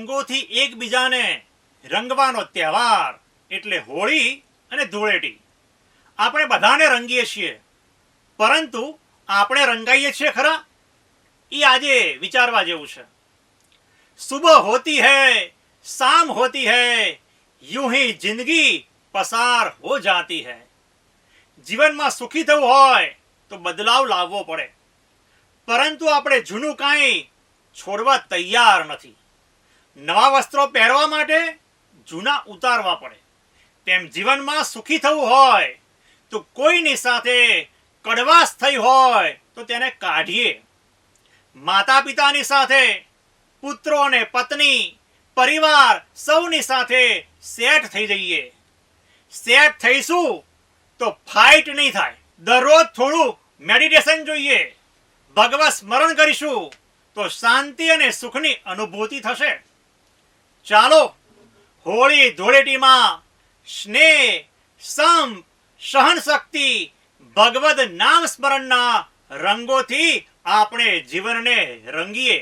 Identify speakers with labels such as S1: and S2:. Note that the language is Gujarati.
S1: રંગોથી એકબીજાને રંગવાનો તહેવાર એટલે હોળી અને ધૂળેટી. આપણે બધાને રંગીએ છીએ, પરંતુ આપણે રંગાઈએ છીએ ખરા? એ આજે વિચારવા જેવું છે. સુબહ હોતી है शाम होती है यूं ही जिंदगी पसार हो जाती है. જીવનમાં સુખી થવું હોય તો બદલાવ લાવવો પડે, પરંતુ આપણે જૂનું કાંઈ છોડવા તૈયાર નથી. નવા વસ્ત્રો પહેરવા માટે જૂના ઉતારવા પડે. તેમ જીવનમાં સુખી થવું હોય તો કોઈની સાથે કડવાશ થઈ હોય તો તેને કાઢીએ. માતા પિતાની સાથે, પુત્રો અને પત્ની, પરિવાર સૌની સાથે સેટ થઈ જઈએ. સેટ થઈશું તો ફાઇટ નહીં થાય. દરરોજ થોડું મેડિટેશન જોઈએ. ભગવત સ્મરણ કરીશું તો શાંતિ અને સુખની અનુભૂતિ થશે. ચાલો હોળી ધૂળેટીમાં સ્નેહ, સંપ, સહનશક્તિ, ભગવદ નામ સ્મરણના રંગોથી આપણે જીવનને રંગીએ.